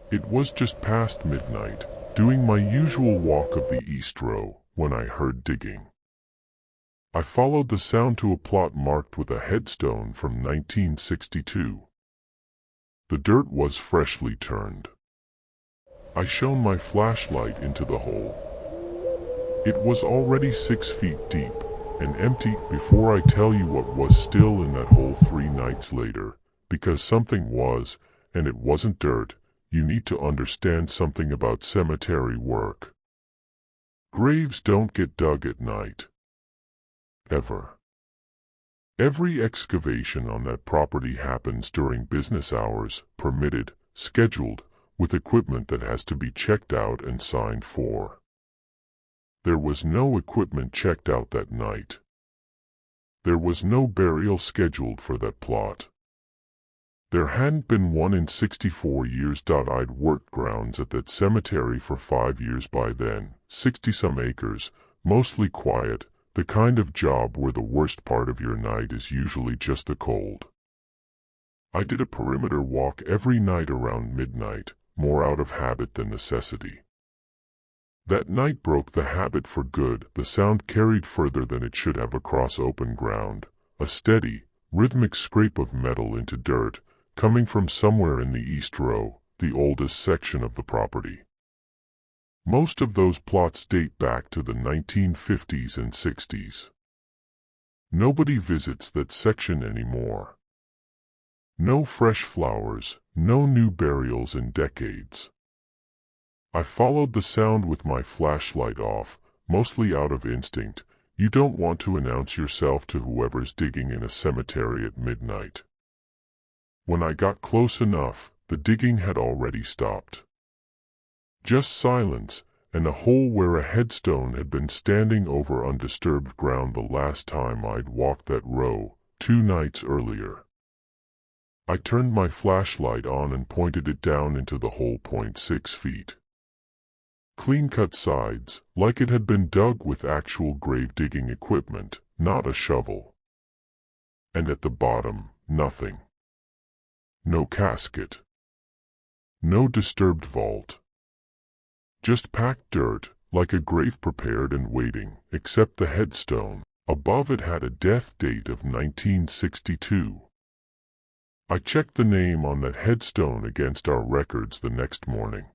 It was just past midnight, doing my usual walk of the East Row, when I heard digging. I followed the sound to a plot marked with a headstone from 1962. The dirt was freshly turned. I shone my flashlight into the hole. It was already 6 feet deep and empty before I tell you what was still in that hole 3 nights later, because something was, and it wasn't dirt. You need to understand something about cemetery work. Graves don't get dug at night. Ever. Every excavation on that property happens during business hours, permitted, scheduled, with equipment that has to be checked out and signed for. There was no equipment checked out that night. There was no burial scheduled for that plot. There hadn't been one in 64 years. I'd worked grounds at that cemetery for 5 years by then, 60-some acres, mostly quiet, the kind of job where the worst part of your night is usually just the cold. I did a perimeter walk every night around midnight, more out of habit than necessity. That night broke the habit for good. The sound carried further than it should have across open ground, a steady, rhythmic scrape of metal into dirt, coming from somewhere in the East Row, the oldest section of the property. Most of those plots date back to the 1950s and 60s. Nobody visits that section anymore. No fresh flowers, no new burials in decades. I followed the sound with my flashlight off, mostly out of instinct. You don't want to announce yourself to whoever's digging in a cemetery at midnight. When I got close enough, the digging had already stopped. Just silence, and a hole where a headstone had been standing over undisturbed ground the last time I'd walked that row, 2 nights earlier. I turned my flashlight on and pointed it down into the hole. 0.6 feet. Clean-cut sides, like it had been dug with actual grave-digging equipment, not a shovel. And at the bottom, nothing. No casket. No disturbed vault. Just packed dirt, like a grave prepared and waiting, except the headstone. Above it had a death date of 1962. I checked the name on that headstone against our records the next morning.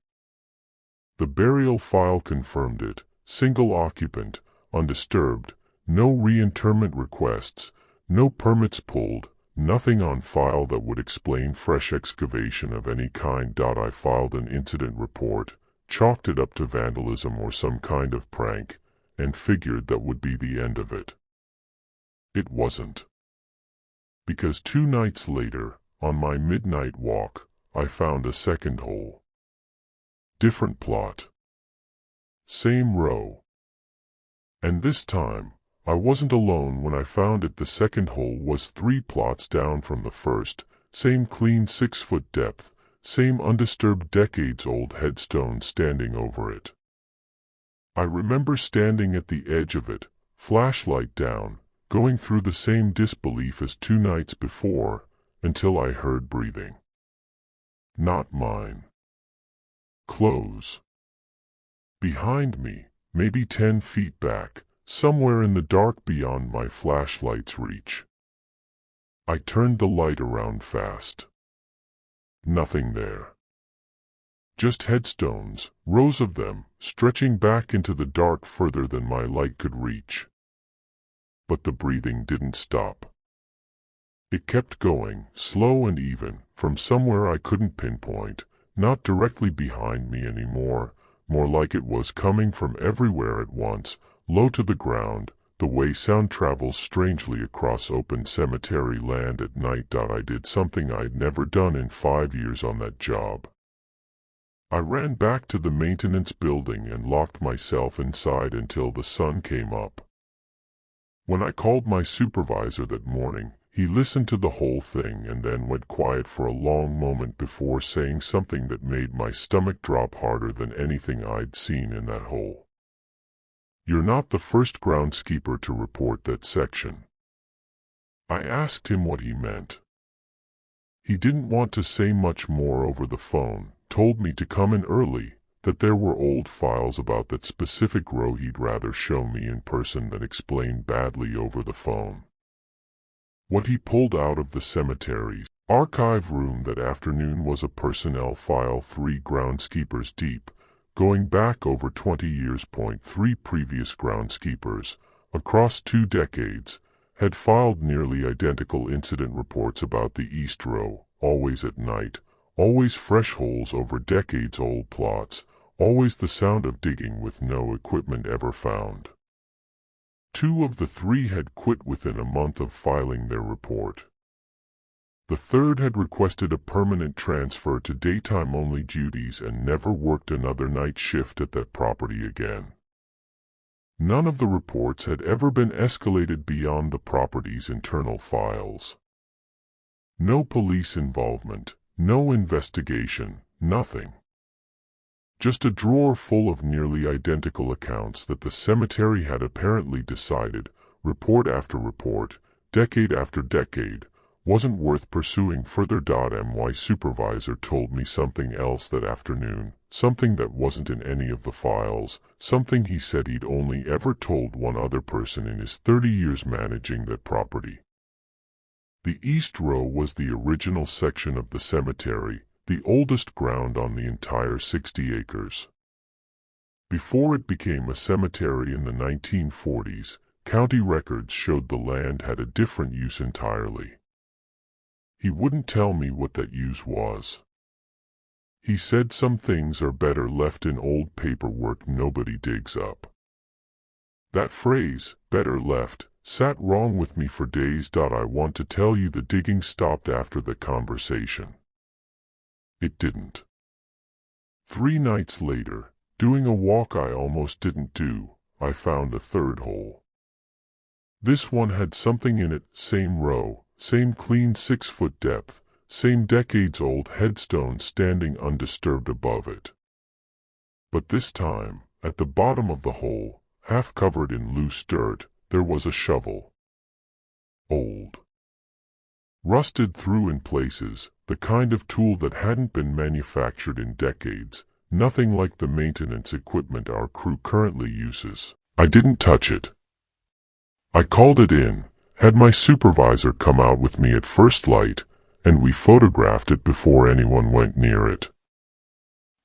The burial file confirmed it, single occupant, undisturbed, no reinterment requests, no permits pulled, nothing on file that would explain fresh excavation of any kind. I filed an incident report, chalked it up to vandalism or some kind of prank, and figured that would be the end of it. It wasn't. Because 2 nights later, on my midnight walk, I found a second hole. Different plot. Same row. And this time, I wasn't alone when I found it. The second hole was 3 plots down from the first, same clean 6-foot depth, same undisturbed decades-old headstone standing over it. I remember standing at the edge of it, flashlight down, going through the same disbelief as 2 nights before, until I heard breathing. Not mine. Close. Behind me, maybe 10 feet back, somewhere in the dark beyond my flashlight's reach. I turned the light around fast. Nothing there. Just headstones, rows of them, stretching back into the dark further than my light could reach. But the breathing didn't stop. It kept going, slow and even, from somewhere I couldn't pinpoint, not directly behind me anymore, more like it was coming from everywhere at once, low to the ground, the way sound travels strangely across open cemetery land at night. I did something I'd never done in 5 years on that job. I ran back to the maintenance building and locked myself inside until the sun came up. When I called my supervisor that morning, he listened to the whole thing and then went quiet for a long moment before saying something that made my stomach drop harder than anything I'd seen in that hole. "You're not the first groundskeeper to report that section." I asked him what he meant. He didn't want to say much more over the phone, told me to come in early, that there were old files about that specific row he'd rather show me in person than explain badly over the phone. What he pulled out of the cemetery's archive room that afternoon was a personnel file 3 groundskeepers deep, going back over 20 years. 3 previous groundskeepers, across 2 decades, had filed nearly identical incident reports about the East Row, always at night, always fresh holes over decades-old plots, always the sound of digging with no equipment ever found. 2 of the 3 had quit within a month of filing their report. The 3rd had requested a permanent transfer to daytime-only duties and never worked another night shift at that property again. None of the reports had ever been escalated beyond the property's internal files. No police involvement, no investigation, nothing. Just a drawer full of nearly identical accounts that the cemetery had apparently decided, report after report, decade after decade, wasn't worth pursuing further. My supervisor told me something else that afternoon, something that wasn't in any of the files, something he said he'd only ever told one other person in his 30 years managing that property. The East Row was the original section of the cemetery, the oldest ground on the entire 60 acres. Before it became a cemetery in the 1940s, county records showed the land had a different use entirely. He wouldn't tell me what that use was. He said some things are better left in old paperwork nobody digs up. That phrase, better left, sat wrong with me for days. I want to tell you the digging stopped after the conversation. It didn't. 3 nights later, doing a walk I almost didn't do, I found a 3rd hole. This one had something in it, same row, same clean 6-foot depth, same decades-old headstone standing undisturbed above it. But this time, at the bottom of the hole, half covered in loose dirt, there was a shovel. Old. Rusted through in places, the kind of tool that hadn't been manufactured in decades, nothing like the maintenance equipment our crew currently uses. I didn't touch it. I called it in, had my supervisor come out with me at first light, and we photographed it before anyone went near it.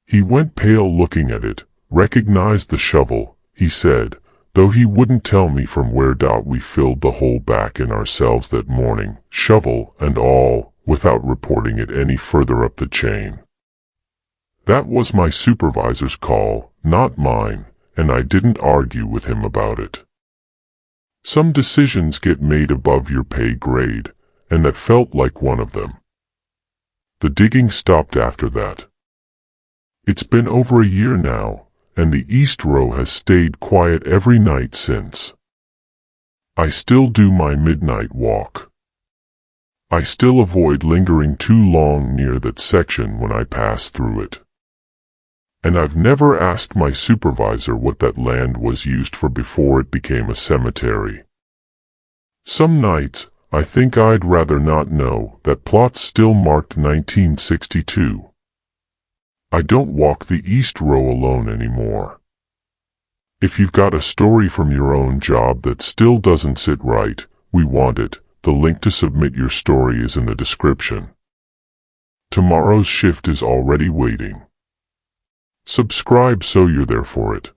He went pale looking at it, recognized the shovel, he said, though he wouldn't tell me from where. We filled the hole back in ourselves that morning, shovel and all, without reporting it any further up the chain. That was my supervisor's call, not mine, and I didn't argue with him about it. Some decisions get made above your pay grade, and that felt like one of them. The digging stopped after that. It's been over a year now, and the East Row has stayed quiet every night since. I still do my midnight walk. I still avoid lingering too long near that section when I pass through it. And I've never asked my supervisor what that land was used for before it became a cemetery. Some nights, I think I'd rather not know. That plot's still marked 1962. I don't walk the East Row alone anymore. If you've got a story from your own job that still doesn't sit right, we want it. The link to submit your story is in the description. Tomorrow's shift is already waiting. Subscribe so you're there for it.